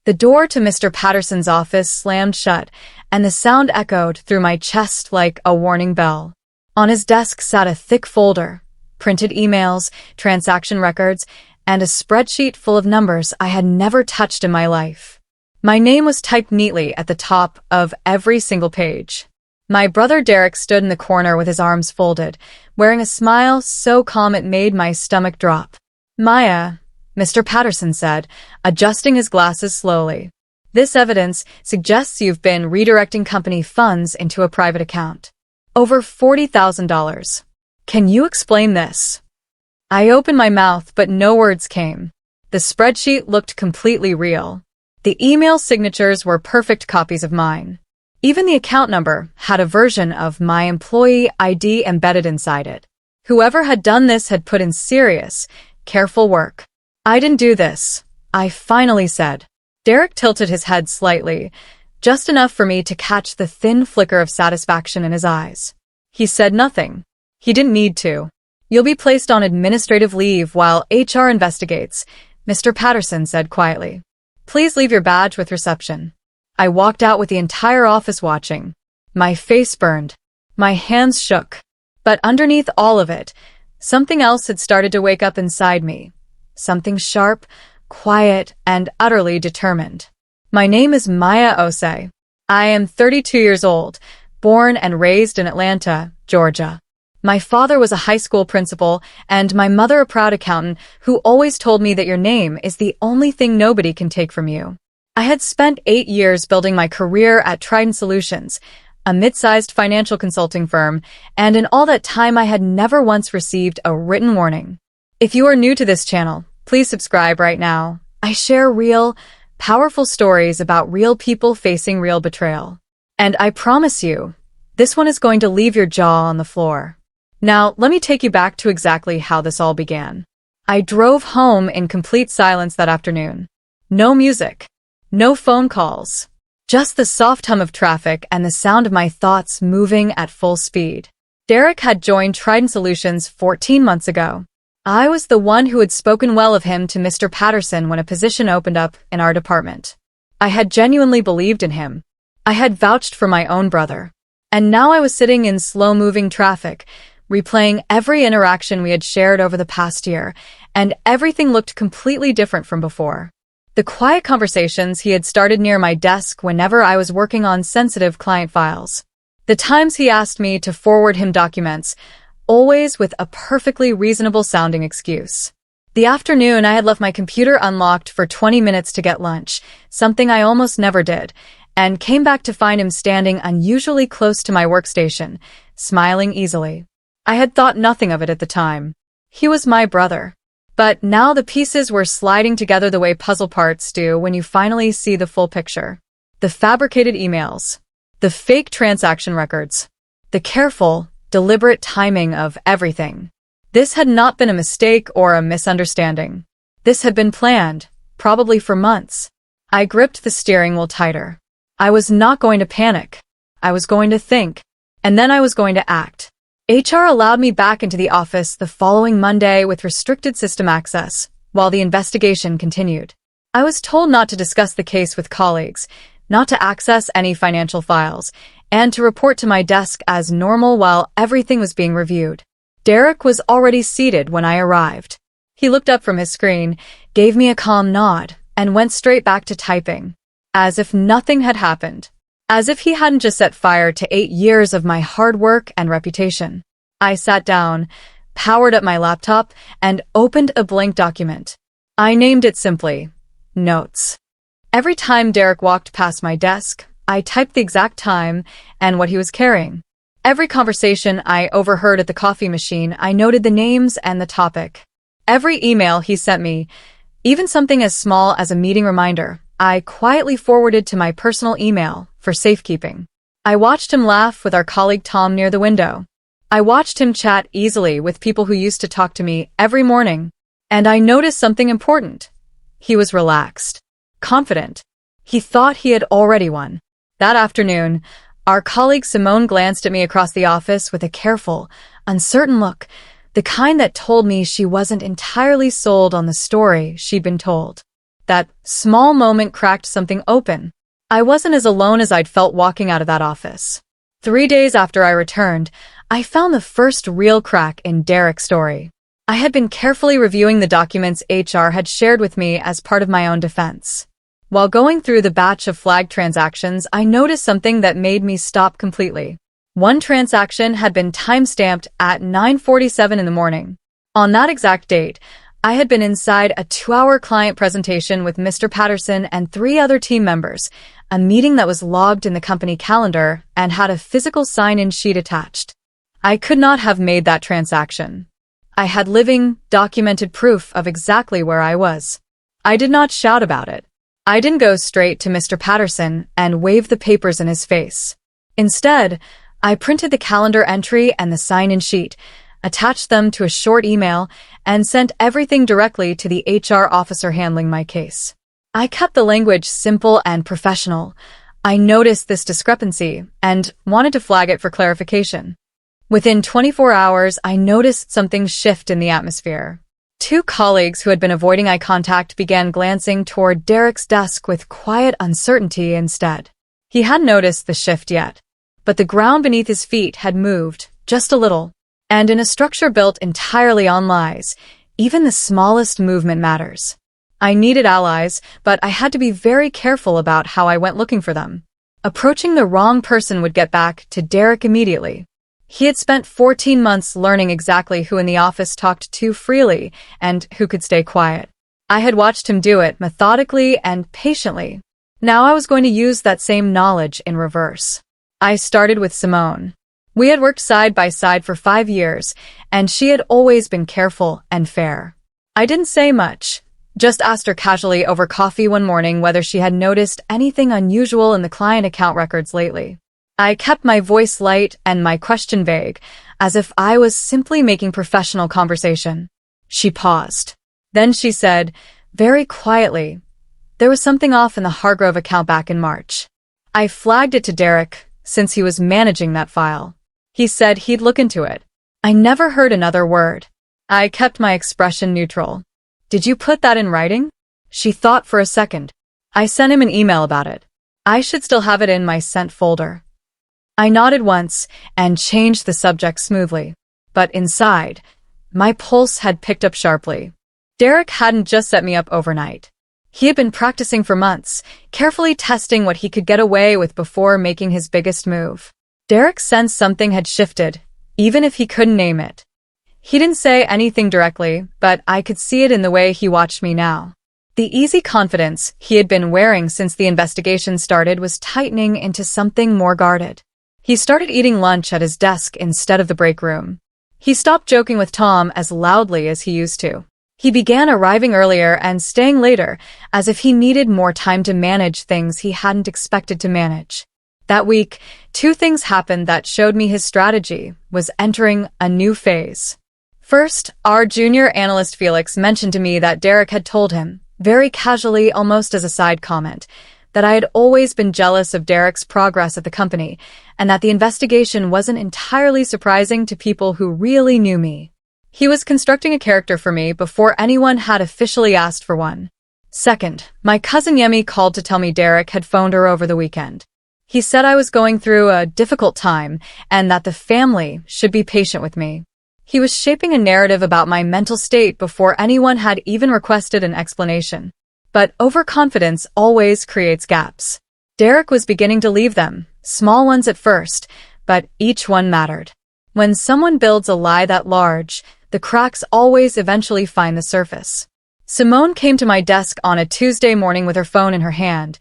The door to Mr. Patterson's office slammed shut, and the sound echoed through my chest like a warning bell. On his desk sat a thick folder, printed emails, transaction records, and a spreadsheet full of numbers I had never touched in my life. My name was typed neatly at the top of every single page. My brother Derek stood in the corner with his arms folded, wearing a smile so calm it made my stomach drop. "Maya," Mr. Patterson said, adjusting his glasses slowly. "This evidence suggests you've been redirecting company funds into a private account. Over $40,000. Can you explain this?" I opened my mouth, but no words came. The spreadsheet looked completely real. The email signatures were perfect copies of mine. Even the account number had a version of my employee ID embedded inside it. Whoever had done this had put in serious, careful work. "I didn't do this," I finally said. Derek tilted his head slightly, just enough for me to catch the thin flicker of satisfaction in his eyes. He said nothing. He didn't need to. "You'll be placed on administrative leave while HR investigates," Mr. Patterson said quietly. "Please leave your badge with reception." I walked out with the entire office watching. My face burned. My hands shook. But underneath all of it, something else had started to wake up inside me. Something sharp, quiet, and utterly determined. My name is Maya Osei. I am 32 years old, born and raised in Atlanta, Georgia. My father was a high school principal, and my mother a proud accountant who always told me that your name is the only thing nobody can take from you. I had spent 8 years building my career at Trident Solutions, a mid-sized financial consulting firm, and in all that time I had never once received a written warning. If you are new to this channel, please subscribe right now. I share real, powerful stories about real people facing real betrayal. And I promise you, this one is going to leave your jaw on the floor. Now, let me take you back to exactly how this all began. I drove home in complete silence that afternoon. No music. No phone calls. Just the soft hum of traffic and the sound of my thoughts moving at full speed. Derek had joined Trident Solutions 14 months ago. I was the one who had spoken well of him to Mr. Patterson when a position opened up in our department. I had genuinely believed in him. I had vouched for my own brother. And now I was sitting in slow-moving traffic, replaying every interaction we had shared over the past year, and everything looked completely different from before. The quiet conversations he had started near my desk whenever I was working on sensitive client files. The times he asked me to forward him documents, always with a perfectly reasonable-sounding excuse. The afternoon I had left my computer unlocked for 20 minutes to get lunch, something I almost never did, and came back to find him standing unusually close to my workstation, smiling easily. I had thought nothing of it at the time. He was my brother. But now the pieces were sliding together the way puzzle parts do when you finally see the full picture. The fabricated emails. The fake transaction records. The careful, deliberate timing of everything. This had not been a mistake or a misunderstanding. This had been planned, probably for months. I gripped the steering wheel tighter. I was not going to panic. I was going to think. And then I was going to act. HR allowed me back into the office the following Monday with restricted system access, while the investigation continued. I was told not to discuss the case with colleagues, not to access any financial files, and to report to my desk as normal while everything was being reviewed. Derek was already seated when I arrived. He looked up from his screen, gave me a calm nod, and went straight back to typing, as if nothing had happened. As if he hadn't just set fire to 8 years of my hard work and reputation. I sat down, powered up my laptop, and opened a blank document. I named it simply, Notes. Every time Derek walked past my desk, I typed the exact time and what he was carrying. Every conversation I overheard at the coffee machine, I noted the names and the topic. Every email he sent me, even something as small as a meeting reminder, I quietly forwarded to my personal email for safekeeping. I watched him laugh with our colleague Tom near the window. I watched him chat easily with people who used to talk to me every morning. And I noticed something important. He was relaxed, confident. He thought he had already won. That afternoon, our colleague Simone glanced at me across the office with a careful, uncertain look, the kind that told me she wasn't entirely sold on the story she'd been told. That small moment cracked something open. I wasn't as alone as I'd felt walking out of that office. 3 days after I returned, I found the first real crack in Derek's story. I had been carefully reviewing the documents HR had shared with me as part of my own defense. While going through the batch of flagged transactions, I noticed something that made me stop completely. One transaction had been time-stamped at 9:47 in the morning. On that exact date, I had been inside a 2-hour client presentation with Mr. Patterson and 3 other team members, a meeting that was logged in the company calendar and had a physical sign-in sheet attached. I could not have made that transaction. I had living, documented proof of exactly where I was. I did not shout about it. I didn't go straight to Mr. Patterson and wave the papers in his face. Instead, I printed the calendar entry and the sign-in sheet, attached them to a short email, and sent everything directly to the HR officer handling my case. I kept the language simple and professional. I noticed this discrepancy and wanted to flag it for clarification. Within 24 hours, I noticed something shift in the atmosphere. 2 colleagues who had been avoiding eye contact began glancing toward Derek's desk with quiet uncertainty instead. He hadn't noticed the shift yet, but the ground beneath his feet had moved, just a little. And in a structure built entirely on lies, even the smallest movement matters. I needed allies, but I had to be very careful about how I went looking for them. Approaching the wrong person would get back to Derek immediately. He had spent 14 months learning exactly who in the office talked too freely and who could stay quiet. I had watched him do it methodically and patiently. Now I was going to use that same knowledge in reverse. I started with Simone. We had worked side by side for 5 years, and she had always been careful and fair. I didn't say much, just asked her casually over coffee one morning whether she had noticed anything unusual in the client account records lately. I kept my voice light and my question vague, as if I was simply making professional conversation. She paused. Then she said, very quietly, there was something off in the Hargrove account back in March. I flagged it to Derek, since he was managing that file. He said he'd look into it. I never heard another word. I kept my expression neutral. Did you put that in writing? She thought for a second. I sent him an email about it. I should still have it in my sent folder. I nodded once and changed the subject smoothly. But inside, my pulse had picked up sharply. Derek hadn't just set me up overnight. He had been practicing for months, carefully testing what he could get away with before making his biggest move. Derek sensed something had shifted, even if he couldn't name it. He didn't say anything directly, but I could see it in the way he watched me now. The easy confidence he had been wearing since the investigation started was tightening into something more guarded. He started eating lunch at his desk instead of the break room. He stopped joking with Tom as loudly as he used to. He began arriving earlier and staying later, as if he needed more time to manage things he hadn't expected to manage. That week, 2 things happened that showed me his strategy was entering a new phase. First, our junior analyst Felix mentioned to me that Derek had told him, very casually, almost as a side comment, that I had always been jealous of Derek's progress at the company, and that the investigation wasn't entirely surprising to people who really knew me. He was constructing a character for me before anyone had officially asked for one. Second, my cousin Yemi called to tell me Derek had phoned her over the weekend. He said I was going through a difficult time and that the family should be patient with me. He was shaping a narrative about my mental state before anyone had even requested an explanation. But overconfidence always creates gaps. Derek was beginning to leave them, small ones at first, but each one mattered. When someone builds a lie that large, the cracks always eventually find the surface. Simone came to my desk on a Tuesday morning with her phone in her hand,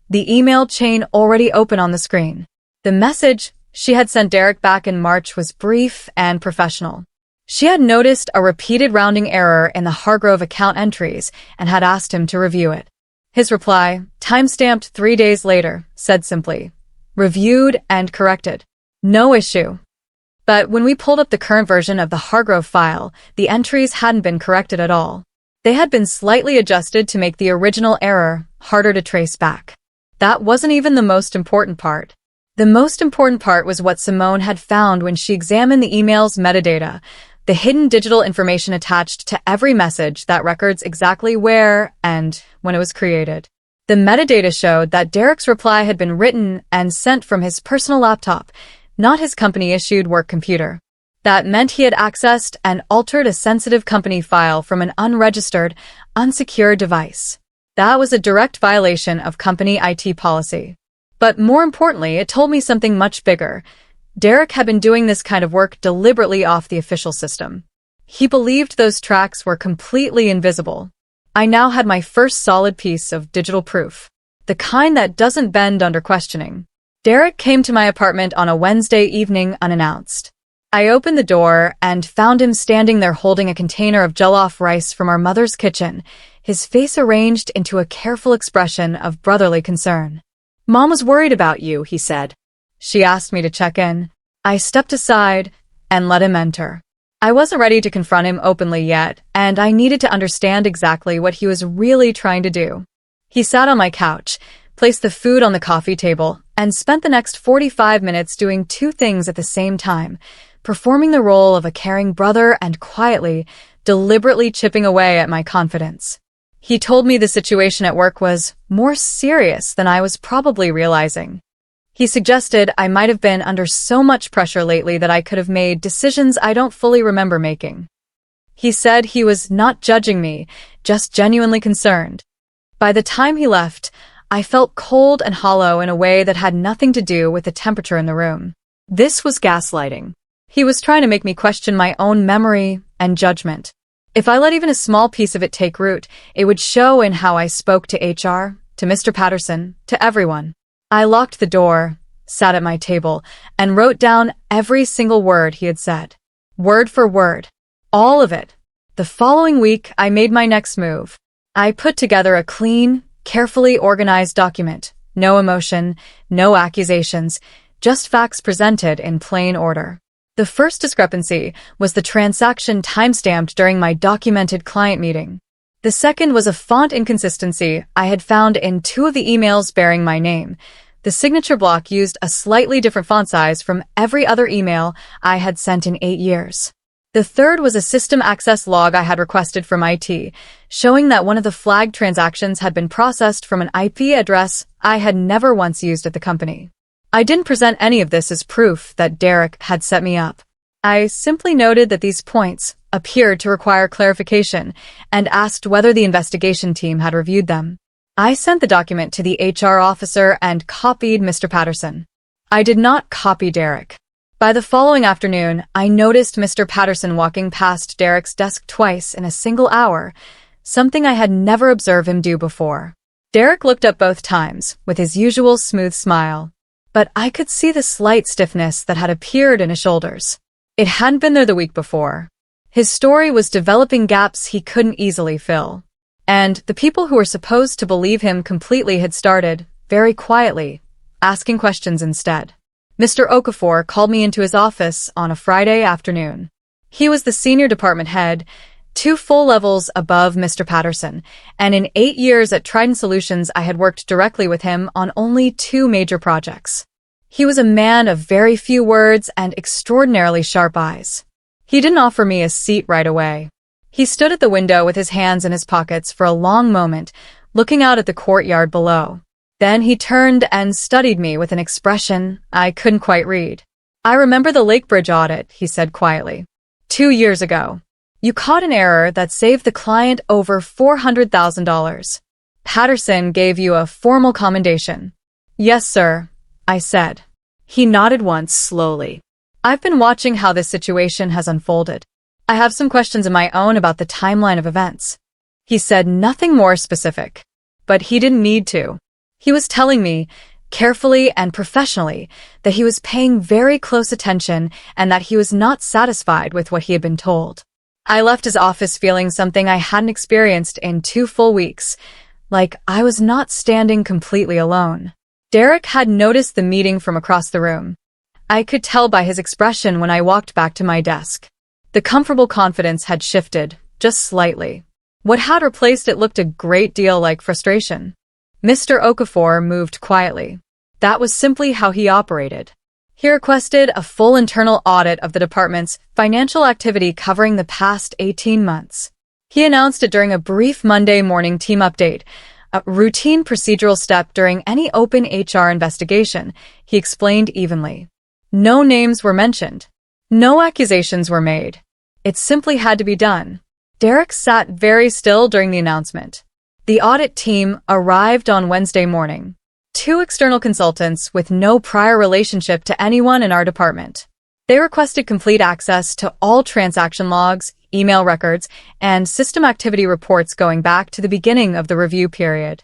the email chain already open on the screen. The message she had sent Derek back in March was brief and professional. She had noticed a repeated rounding error in the Hargrove account entries and had asked him to review it. His reply, time-stamped 3 days later, said simply, reviewed and corrected. No issue. But when we pulled up the current version of the Hargrove file, the entries hadn't been corrected at all. They had been slightly adjusted to make the original error harder to trace back. That wasn't even the most important part. The most important part was what Simone had found when she examined the email's metadata, the hidden digital information attached to every message that records exactly where and when it was created. The metadata showed that Derek's reply had been written and sent from his personal laptop, not his company-issued work computer. That meant he had accessed and altered a sensitive company file from an unregistered, unsecured device. That was a direct violation of company IT policy. But more importantly, it told me something much bigger. Derek had been doing this kind of work deliberately off the official system. He believed those tracks were completely invisible. I now had my first solid piece of digital proof, the kind that doesn't bend under questioning. Derek came to my apartment on a Wednesday evening unannounced. I opened the door and found him standing there holding a container of jollof rice from our mother's kitchen, his face arranged into a careful expression of brotherly concern. "Mom was worried about you," he said. She asked me to check in. I stepped aside and let him enter. I wasn't ready to confront him openly yet, and I needed to understand exactly what he was really trying to do. He sat on my couch, placed the food on the coffee table, and spent the next 45 minutes doing two things at the same time, performing the role of a caring brother and quietly, deliberately chipping away at my confidence. He told me the situation at work was more serious than I was probably realizing. He suggested I might have been under so much pressure lately that I could have made decisions I don't fully remember making. He said he was not judging me, just genuinely concerned. By the time he left, I felt cold and hollow in a way that had nothing to do with the temperature in the room. This was gaslighting. He was trying to make me question my own memory and judgment. If I let even a small piece of it take root, it would show in how I spoke to HR, to Mr. Patterson, to everyone. I locked the door, sat at my table, and wrote down every single word he had said. Word for word. All of it. The following week, I made my next move. I put together a clean, carefully organized document. No emotion, no accusations, just facts presented in plain order. The first discrepancy was the transaction timestamped during my documented client meeting. The second was a font inconsistency I had found in two of the emails bearing my name. The signature block used a slightly different font size from every other email I had sent in 8 years. The third was a system access log I had requested from IT, showing that one of the flagged transactions had been processed from an IP address I had never once used at the company. I didn't present any of this as proof that Derek had set me up. I simply noted that these points appeared to require clarification and asked whether the investigation team had reviewed them. I sent the document to the HR officer and copied Mr. Patterson. I did not copy Derek. By the following afternoon, I noticed Mr. Patterson walking past Derek's desk twice in a single hour, something I had never observed him do before. Derek looked up both times, with his usual smooth smile. But I could see the slight stiffness that had appeared in his shoulders. It hadn't been there the week before. His story was developing gaps he couldn't easily fill. And the people who were supposed to believe him completely had started, very quietly, asking questions instead. Mr. Okafor called me into his office on a Friday afternoon. He was the senior department head, 2 full levels above Mr. Patterson, and in 8 years at Trident Solutions I had worked directly with him on only 2 major projects. He was a man of very few words and extraordinarily sharp eyes. He didn't offer me a seat right away. He stood at the window with his hands in his pockets for a long moment, looking out at the courtyard below. Then he turned and studied me with an expression I couldn't quite read. "I remember the Lake Bridge audit," he said quietly. 2 years ago. You caught an error that saved the client over $400,000. Patterson gave you a formal commendation." "Yes, sir," I said. He nodded once slowly. "I've been watching how this situation has unfolded. I have some questions of my own about the timeline of events." He said nothing more specific, but he didn't need to. He was telling me, carefully and professionally, that he was paying very close attention and that he was not satisfied with what he had been told. I left his office feeling something I hadn't experienced in 2 full weeks, like I was not standing completely alone. Derek had noticed the meeting from across the room. I could tell by his expression when I walked back to my desk. The comfortable confidence had shifted, just slightly. What had replaced it looked a great deal like frustration. Mr. Okafor moved quietly. That was simply how he operated. He requested a full internal audit of the department's financial activity covering the past 18 months. He announced it during a brief Monday morning team update, a routine procedural step during any open HR investigation, he explained evenly. No names were mentioned. No accusations were made. It simply had to be done. Derek sat very still during the announcement. The audit team arrived on Wednesday morning. 2 external consultants with no prior relationship to anyone in our department. They requested complete access to all transaction logs, email records, and system activity reports going back to the beginning of the review period.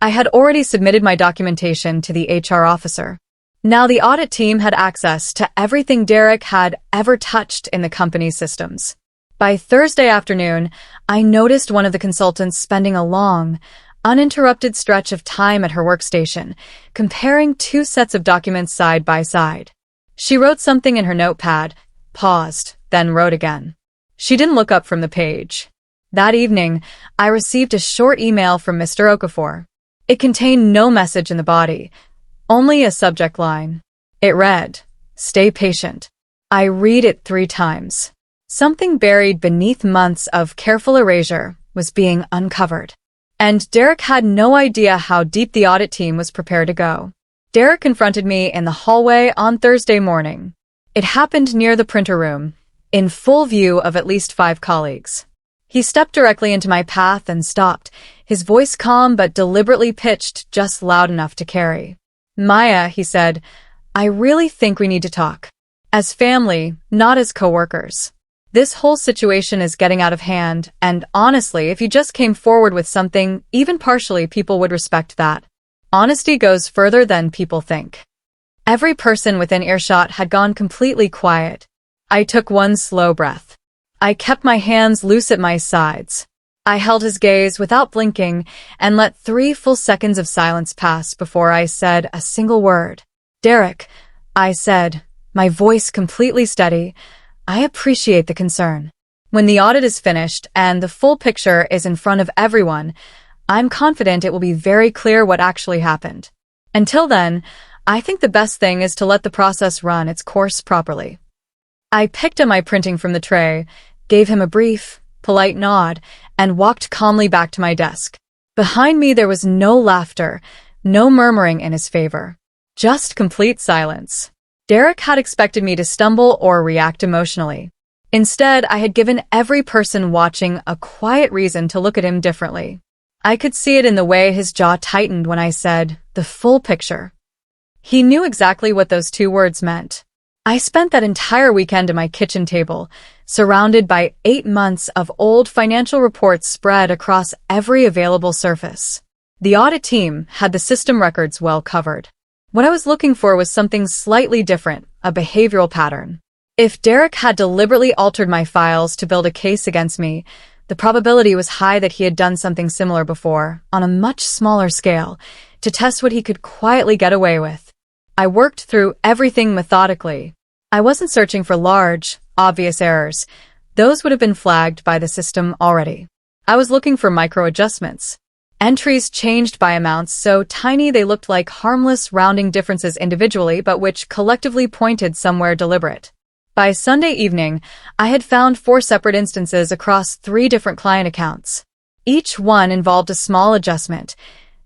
I had already submitted my documentation to the HR officer. Now the audit team had access to everything Derek had ever touched in the company's systems. By Thursday afternoon, I noticed one of the consultants spending a long, uninterrupted stretch of time at her workstation, comparing 2 sets of documents side by side. She wrote something in her notepad, paused, then wrote again. She didn't look up from the page. That evening, I received a short email from Mr. Okafor. It contained no message in the body, only a subject line. It read, "Stay patient." I read it 3 times. Something buried beneath months of careful erasure was being uncovered. And Derek had no idea how deep the audit team was prepared to go. Derek confronted me in the hallway on Thursday morning. It happened near the printer room, in full view of at least 5 colleagues. He stepped directly into my path and stopped, his voice calm but deliberately pitched just loud enough to carry. "Maya," he said, "I really think we need to talk. As family, not as co-workers. This whole situation is getting out of hand, and honestly, if you just came forward with something, even partially, people would respect that. Honesty goes further than people think." Every person within earshot had gone completely quiet. I took one slow breath. I kept my hands loose at my sides. I held his gaze without blinking and let 3 full seconds of silence pass before I said a single word. "Derek," I said, my voice completely steady, "I appreciate the concern. When the audit is finished and the full picture is in front of everyone, I'm confident it will be very clear what actually happened. Until then, I think the best thing is to let the process run its course properly." I picked up my printing from the tray, gave him a brief, polite nod, and walked calmly back to my desk. Behind me there was no laughter, no murmuring in his favor. Just complete silence. Derek had expected me to stumble or react emotionally. Instead, I had given every person watching a quiet reason to look at him differently. I could see it in the way his jaw tightened when I said, "the full picture." He knew exactly what those 2 words meant. I spent that entire weekend at my kitchen table, surrounded by 8 months of old financial reports spread across every available surface. The audit team had the system records well covered. What I was looking for was something slightly different, a behavioral pattern. If Derek had deliberately altered my files to build a case against me, the probability was high that he had done something similar before, on a much smaller scale, to test what he could quietly get away with. I worked through everything methodically. I wasn't searching for large, obvious errors. Those would have been flagged by the system already. I was looking for micro-adjustments. Entries changed by amounts so tiny they looked like harmless rounding differences individually but which collectively pointed somewhere deliberate. By Sunday evening, I had found 4 separate instances across 3 different client accounts. Each one involved a small adjustment,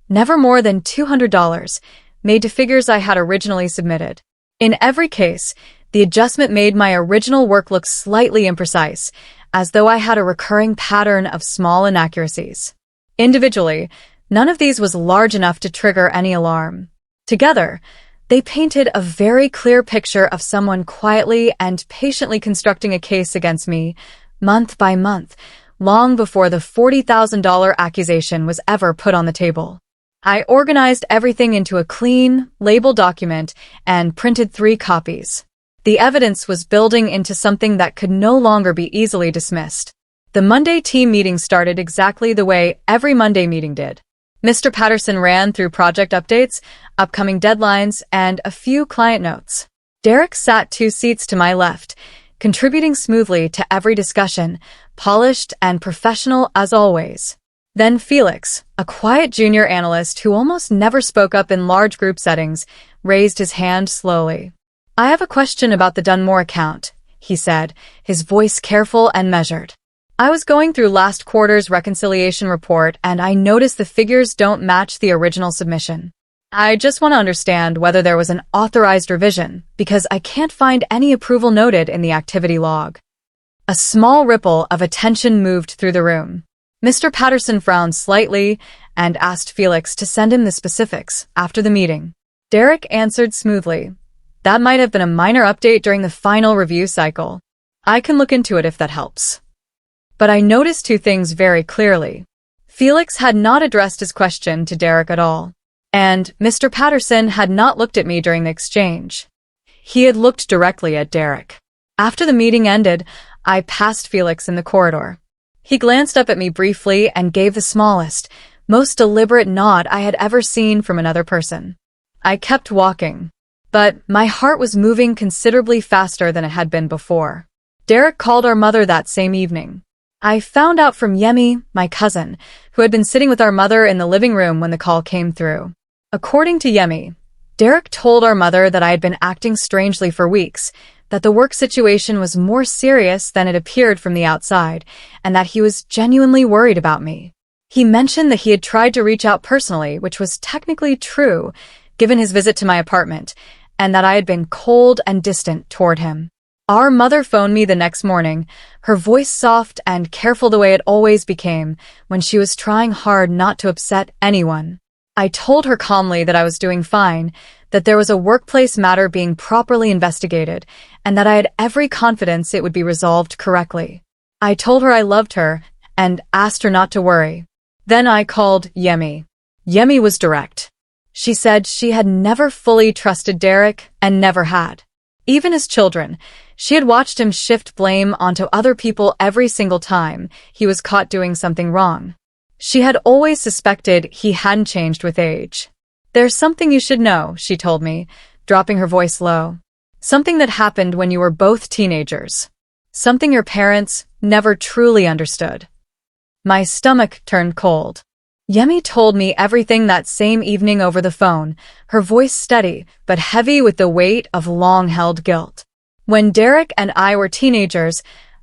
never more than $200, made to figures I had originally submitted. In every case, the adjustment made my original work look slightly imprecise, as though I had a recurring pattern of small inaccuracies. Individually, none of these was large enough to trigger any alarm. Together, they painted a very clear picture of someone quietly and patiently constructing a case against me, month by month, long before the $40,000 accusation was ever put on the table. I organized everything into a clean, labeled document and printed 3 copies. The evidence was building into something that could no longer be easily dismissed. The Monday team meeting started exactly the way every Monday meeting did. Mr. Patterson ran through project updates, upcoming deadlines, and a few client notes. Derek sat 2 seats to my left, contributing smoothly to every discussion, polished and professional as always. Then Felix, a quiet junior analyst who almost never spoke up in large group settings, raised his hand slowly. I have a question about the Dunmore account, he said, his voice careful and measured. I was going through last quarter's reconciliation report and I noticed the figures don't match the original submission. I just want to understand whether there was an authorized revision, because I can't find any approval noted in the activity log. A small ripple of attention moved through the room. Mr. Patterson frowned slightly and asked Felix to send him the specifics after the meeting. Derek answered smoothly. That might have been a minor update during the final review cycle. I can look into it if that helps. But I noticed two things very clearly. Felix had not addressed his question to Derek at all. And Mr. Patterson had not looked at me during the exchange. He had looked directly at Derek. After the meeting ended, I passed Felix in the corridor. He glanced up at me briefly and gave the smallest, most deliberate nod I had ever seen from another person. I kept walking, but my heart was moving considerably faster than it had been before. Derek called our mother that same evening. I found out from Yemi, my cousin, who had been sitting with our mother in the living room when the call came through. According to Yemi, Derek told our mother that I had been acting strangely for weeks, that the work situation was more serious than it appeared from the outside, and that he was genuinely worried about me. He mentioned that he had tried to reach out personally, which was technically true, given his visit to my apartment, and that I had been cold and distant toward him. Our mother phoned me the next morning, her voice soft and careful the way it always became when she was trying hard not to upset anyone. I told her calmly that I was doing fine, that there was a workplace matter being properly investigated, and that I had every confidence it would be resolved correctly. I told her I loved her and asked her not to worry. Then I called Yemi. Yemi was direct. She said she had never fully trusted Derek and never had. Even as children, she had watched him shift blame onto other people every single time he was caught doing something wrong. She had always suspected he hadn't changed with age. There's something you should know, she told me, dropping her voice low. Something that happened when you were both teenagers. Something your parents never truly understood. My stomach turned cold. Yemi told me everything that same evening over the phone, her voice steady but heavy with the weight of long-held guilt. When Derek and I were teenagers,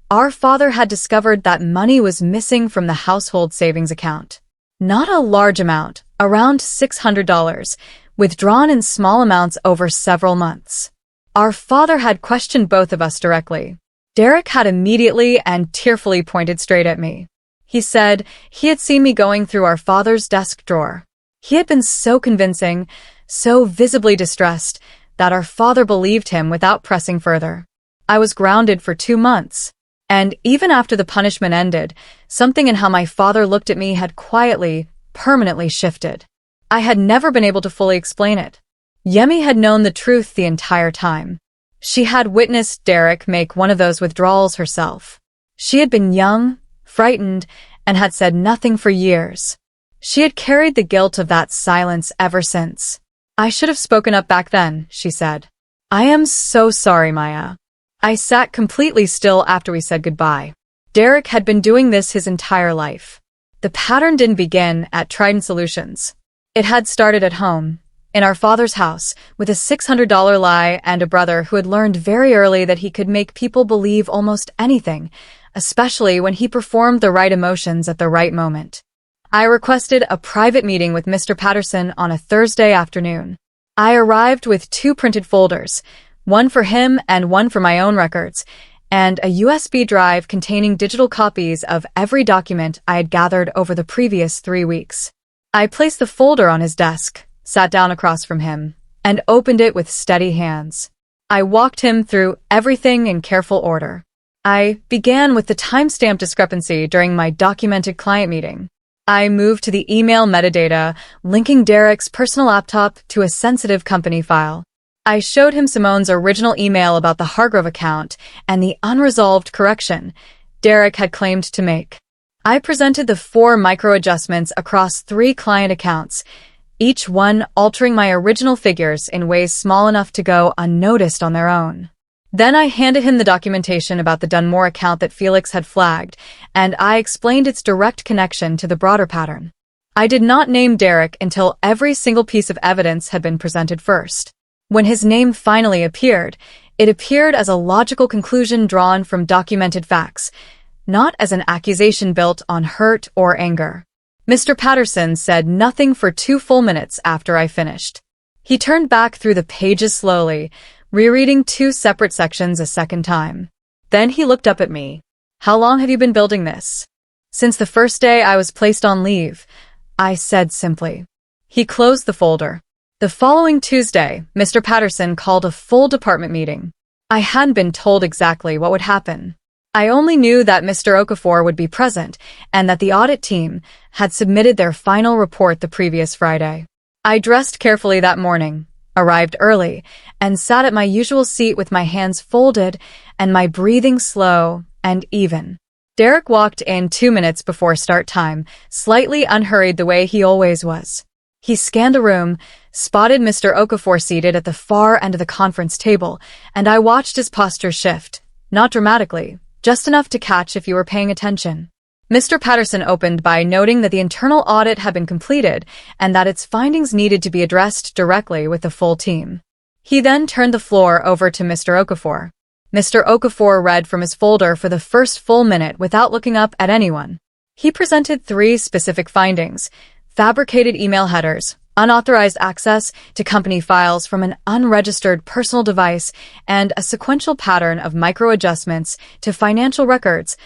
our father had discovered that money was missing from the household savings account. Not a large amount, around $600, withdrawn in small amounts over several months. Our father had questioned both of us directly. Derek had immediately and tearfully pointed straight at me. He said he had seen me going through our father's desk drawer. He had been so convincing, so visibly distressed, that our father believed him without pressing further. I was grounded for 2 months. And even after the punishment ended, something in how my father looked at me had quietly, permanently shifted. I had never been able to fully explain it. Yemi had known the truth the entire time. She had witnessed Derek make one of those withdrawals herself. She had been young, frightened, and had said nothing for years. She had carried the guilt of that silence ever since. I should have spoken up back then, she said. I am so sorry, Maya. I sat completely still after we said goodbye. Derek had been doing this his entire life. The pattern didn't begin at Trident Solutions. It had started at home, in our father's house, with a $600 lie and a brother who had learned very early that he could make people believe almost anything, especially when he performed the right emotions at the right moment. I requested a private meeting with Mr. Patterson on a Thursday afternoon. I arrived with 2 printed folders, one for him and one for my own records, and a USB drive containing digital copies of every document I had gathered over the previous 3 weeks. I placed the folder on his desk, sat down across from him, and opened it with steady hands. I walked him through everything in careful order. I began with the timestamp discrepancy during my documented client meeting. I moved to the email metadata, linking Derek's personal laptop to a sensitive company file. I showed him Simone's original email about the Hargrove account and the unresolved correction Derek had claimed to make. I presented the 4 micro-adjustments across 3 client accounts, each one altering my original figures in ways small enough to go unnoticed on their own. Then I handed him the documentation about the Dunmore account that Felix had flagged, and I explained its direct connection to the broader pattern. I did not name Derek until every single piece of evidence had been presented first. When his name finally appeared, it appeared as a logical conclusion drawn from documented facts, not as an accusation built on hurt or anger. Mr. Patterson said nothing for 2 full minutes after I finished. He turned back through the pages slowly, rereading 2 separate sections a second time. Then he looked up at me. "How long have you been building this?" "Since the first day I was placed on leave," I said simply. He closed the folder. The following Tuesday, Mr. Patterson called a full department meeting. I hadn't been told exactly what would happen. I only knew that Mr. Okafor would be present and that the audit team had submitted their final report the previous Friday. I dressed carefully that morning, arrived early, and sat at my usual seat with my hands folded and my breathing slow and even. Derek walked in 2 minutes before start time, slightly unhurried the way he always was. He scanned the room, spotted Mr. Okafor seated at the far end of the conference table, and I watched his posture shift, not dramatically, just enough to catch if you were paying attention. Mr. Patterson opened by noting that the internal audit had been completed and that its findings needed to be addressed directly with the full team. He then turned the floor over to Mr. Okafor. Mr. Okafor read from his folder for the first full minute without looking up at anyone. He presented 3 specific findings: fabricated email headers, unauthorized access to company files from an unregistered personal device, and a sequential pattern of micro-adjustments to financial records,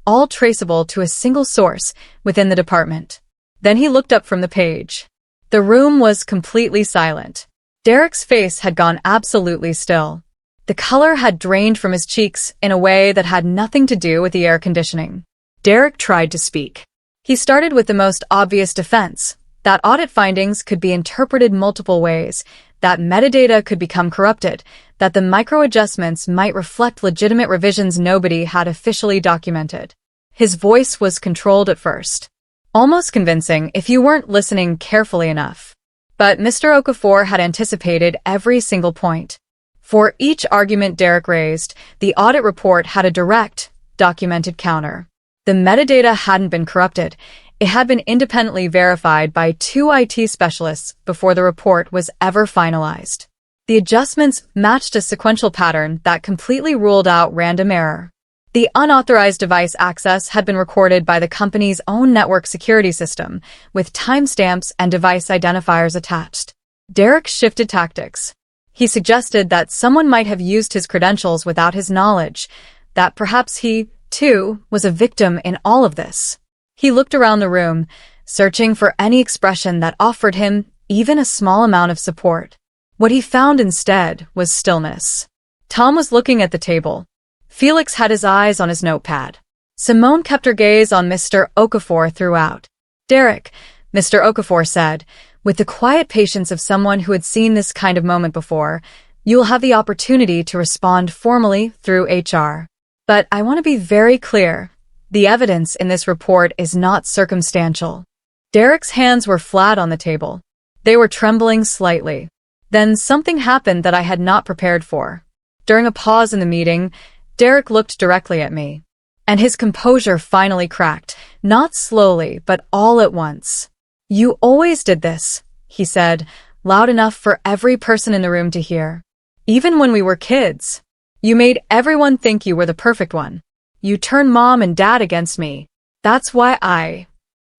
all traceable to a single source within the department. Then he looked up from the page. The room was completely silent. Derek's face had gone absolutely still. The color had drained from his cheeks in a way that had nothing to do with the air conditioning. Derek tried to speak. He started with the most obvious defense, that audit findings could be interpreted multiple ways, that metadata could become corrupted, that the micro-adjustments might reflect legitimate revisions nobody had officially documented. His voice was controlled at first. Almost convincing if you weren't listening carefully enough. But Mr. Okafor had anticipated every single point. For each argument Derek raised, the audit report had a direct, documented counter. The metadata hadn't been corrupted. It had been independently verified by 2 IT specialists before the report was ever finalized. The adjustments matched a sequential pattern that completely ruled out random error. The unauthorized device access had been recorded by the company's own network security system, with timestamps and device identifiers attached. Derek shifted tactics. He suggested that someone might have used his credentials without his knowledge, that perhaps he, too, was a victim in all of this. He looked around the room, searching for any expression that offered him even a small amount of support. What he found instead was stillness. Tom was looking at the table. Felix had his eyes on his notepad. Simone kept her gaze on Mr. Okafor throughout. "Derek," Mr. Okafor said, with the quiet patience of someone who had seen this kind of moment before, "you will have the opportunity to respond formally through HR. But I want to be very clear. The evidence in this report is not circumstantial." Derek's hands were flat on the table. They were trembling slightly. Then something happened that I had not prepared for. During a pause in the meeting, Derek looked directly at me. And his composure finally cracked, not slowly, but all at once. "You always did this," he said, loud enough for every person in the room to hear. "Even when we were kids. You made everyone think you were the perfect one. You turned mom and dad against me. That's why I—"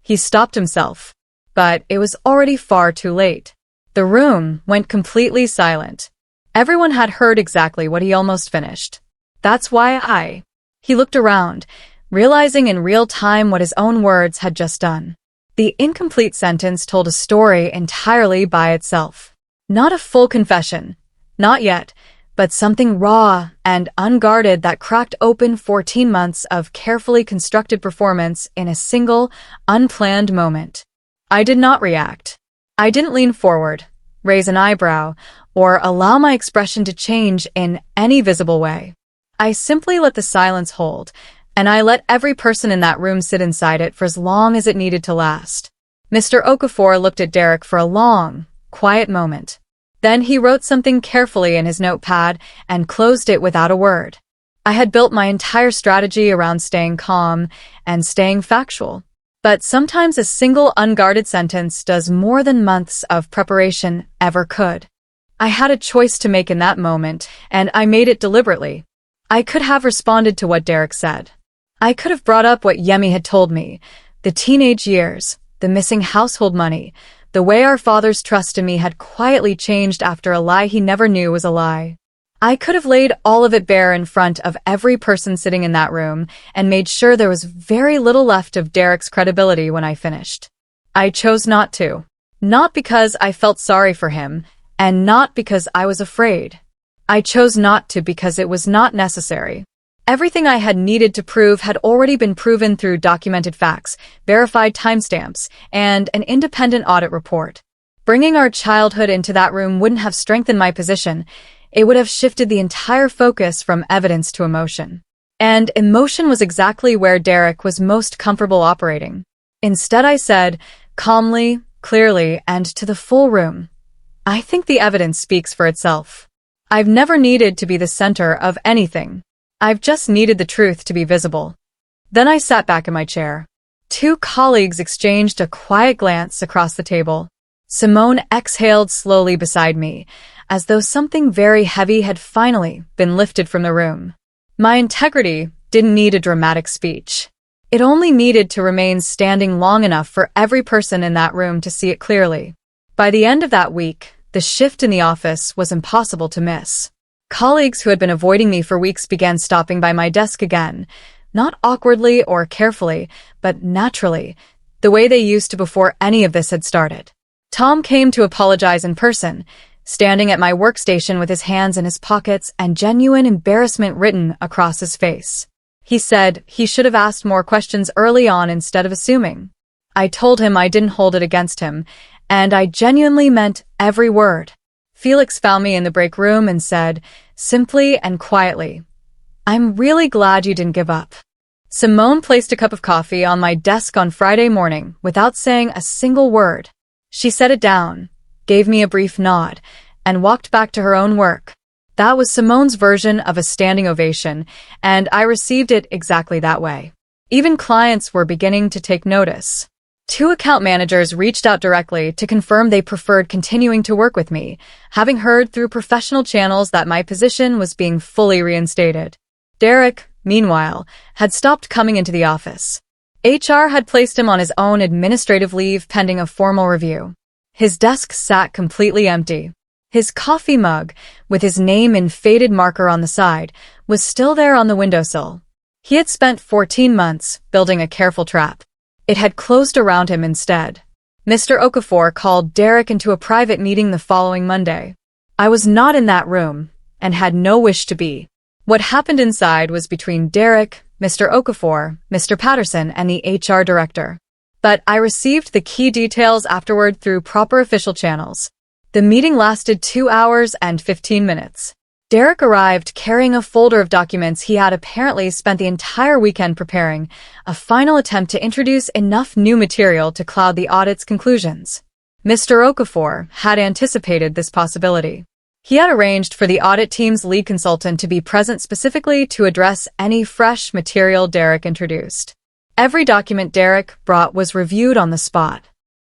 He stopped himself. But it was already far too late. The room went completely silent. Everyone had heard exactly what he almost finished. "That's why I—" He looked around, realizing in real time what his own words had just done. The incomplete sentence told a story entirely by itself. Not a full confession. Not yet. But something raw and unguarded that cracked open 14 months of carefully constructed performance in a single, unplanned moment. I did not react. I didn't lean forward, raise an eyebrow, or allow my expression to change in any visible way. I simply let the silence hold, and I let every person in that room sit inside it for as long as it needed to last. Mr. Okafor looked at Derek for a long, quiet moment. Then he wrote something carefully in his notepad and closed it without a word. I had built my entire strategy around staying calm and staying factual. But sometimes a single unguarded sentence does more than months of preparation ever could. I had a choice to make in that moment, and I made it deliberately. I could have responded to what Derek said. I could have brought up what Yemi had told me, the teenage years, the missing household money, the way our father's trust in me had quietly changed after a lie he never knew was a lie. I could have laid all of it bare in front of every person sitting in that room and made sure there was very little left of Derek's credibility when I finished. I chose not to. Not because I felt sorry for him, and not because I was afraid. I chose not to because it was not necessary. Everything I had needed to prove had already been proven through documented facts, verified timestamps, and an independent audit report. Bringing our childhood into that room wouldn't have strengthened my position. It would have shifted the entire focus from evidence to emotion. And emotion was exactly where Derek was most comfortable operating. Instead, I said, calmly, clearly, and to the full room, I think the evidence speaks for itself. I've never needed to be the center of anything. I've just needed the truth to be visible. Then I sat back in my chair. Two colleagues exchanged a quiet glance across the table. Simone exhaled slowly beside me, as though something very heavy had finally been lifted from the room. My integrity didn't need a dramatic speech. It only needed to remain standing long enough for every person in that room to see it clearly. By the end of that week, the shift in the office was impossible to miss. Colleagues who had been avoiding me for weeks began stopping by my desk again, not awkwardly or carefully, but naturally, the way they used to before any of this had started. Tom came to apologize in person, standing at my workstation with his hands in his pockets and genuine embarrassment written across his face. He said he should have asked more questions early on instead of assuming. I told him I didn't hold it against him, and I genuinely meant every word. Felix found me in the break room and said, simply and quietly, I'm really glad you didn't give up. Simone placed a cup of coffee on my desk on Friday morning without saying a single word. She set it down, gave me a brief nod, and walked back to her own work. That was Simone's version of a standing ovation, and I received it exactly that way. Even clients were beginning to take notice. 2 account managers reached out directly to confirm they preferred continuing to work with me, having heard through professional channels that my position was being fully reinstated. Derek, meanwhile, had stopped coming into the office. HR had placed him on his own administrative leave pending a formal review. His desk sat completely empty. His coffee mug, with his name in faded marker on the side, was still there on the windowsill. He had spent 14 months building a careful trap. It had closed around him instead. Mr. Okafor called Derek into a private meeting the following Monday. I was not in that room, and had no wish to be. What happened inside was between Derek, Mr. Okafor, Mr. Patterson, and the HR director. But I received the key details afterward through proper official channels. The meeting lasted 2 hours and 15 minutes. Derek arrived carrying a folder of documents he had apparently spent the entire weekend preparing, a final attempt to introduce enough new material to cloud the audit's conclusions. Mr. Okafor had anticipated this possibility. He had arranged for the audit team's lead consultant to be present specifically to address any fresh material Derek introduced. Every document Derek brought was reviewed on the spot.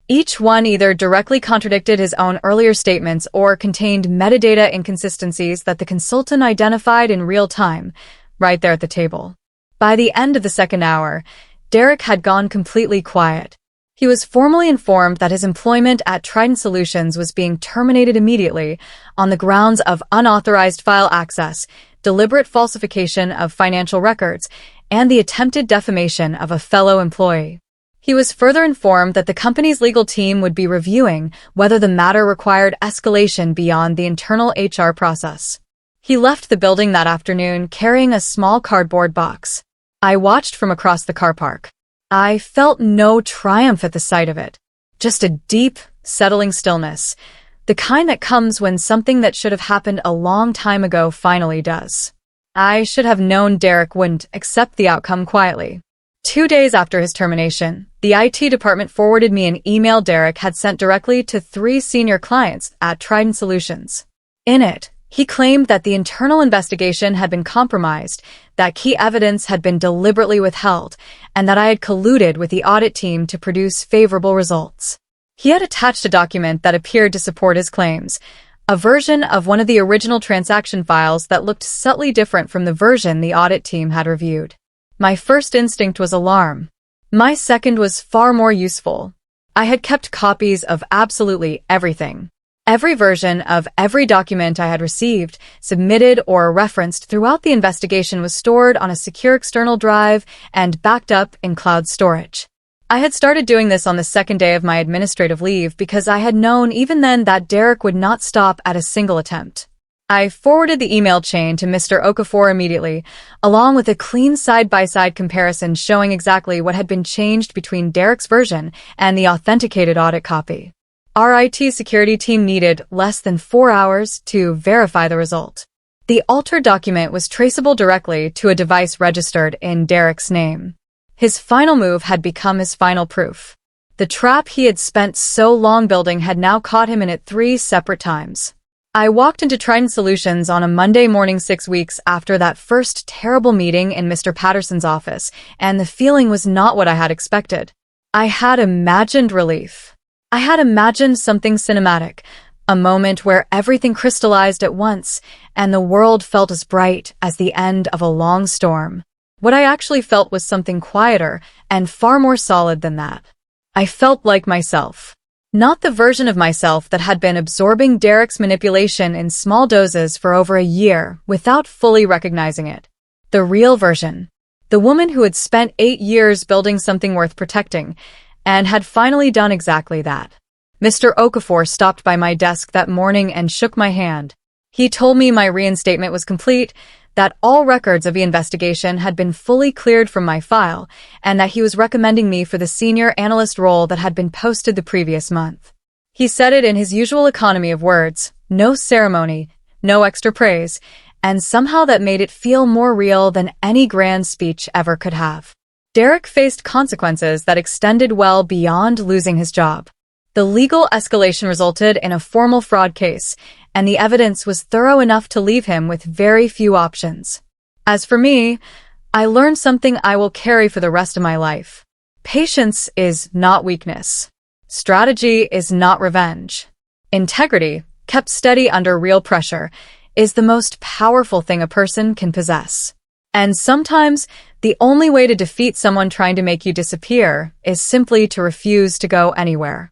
Each one either directly contradicted his own earlier statements or contained metadata inconsistencies that the consultant identified in real time, right there at the table. By the end of the second hour, Derek had gone completely quiet. He was formally informed that his employment at Trident Solutions was being terminated immediately on the grounds of unauthorized file access, deliberate falsification of financial records, and the attempted defamation of a fellow employee. He was further informed that the company's legal team would be reviewing whether the matter required escalation beyond the internal HR process. He left the building that afternoon carrying a small cardboard box. I watched from across the car park. I felt no triumph at the sight of it. Just a deep, settling stillness, the kind that comes when something that should have happened a long time ago finally does. I should have known Derek wouldn't accept the outcome quietly. 2 days after his termination, the IT department forwarded me an email Derek had sent directly to 3 senior clients at Trident Solutions. In it, he claimed that the internal investigation had been compromised, that key evidence had been deliberately withheld, and that I had colluded with the audit team to produce favorable results. He had attached a document that appeared to support his claims, a version of one of the original transaction files that looked subtly different from the version the audit team had reviewed. My first instinct was alarm. My second was far more useful. I had kept copies of absolutely everything. Every version of every document I had received, submitted, or referenced throughout the investigation was stored on a secure external drive and backed up in cloud storage. I had started doing this on the second day of my administrative leave because I had known even then that Derek would not stop at a single attempt. I forwarded the email chain to Mr. Okafor immediately, along with a clean side-by-side comparison showing exactly what had been changed between Derek's version and the authenticated audit copy. Our IT security team needed less than 4 hours to verify the result. The altered document was traceable directly to a device registered in Derek's name. His final move had become his final proof. The trap he had spent so long building had now caught him in it 3 separate times. I walked into Trident Solutions on a Monday morning 6 weeks after that first terrible meeting in Mr. Patterson's office, and the feeling was not what I had expected. I had imagined relief. I had imagined something cinematic, a moment where everything crystallized at once, and the world felt as bright as the end of a long storm. What I actually felt was something quieter and far more solid than that. I felt like myself. Not the version of myself that had been absorbing Derek's manipulation in small doses for over a year without fully recognizing it. The real version. The woman who had spent 8 years building something worth protecting, and had finally done exactly that. Mr. Okafor stopped by my desk that morning and shook my hand. He told me my reinstatement was complete, that all records of the investigation had been fully cleared from my file, and that he was recommending me for the senior analyst role that had been posted the previous month. He said it in his usual economy of words, no ceremony, no extra praise, and somehow that made it feel more real than any grand speech ever could have. Derek faced consequences that extended well beyond losing his job. The legal escalation resulted in a formal fraud case, and the evidence was thorough enough to leave him with very few options. As for me, I learned something I will carry for the rest of my life. Patience is not weakness. Strategy is not revenge. Integrity, kept steady under real pressure, is the most powerful thing a person can possess. And sometimes, the only way to defeat someone trying to make you disappear is simply to refuse to go anywhere.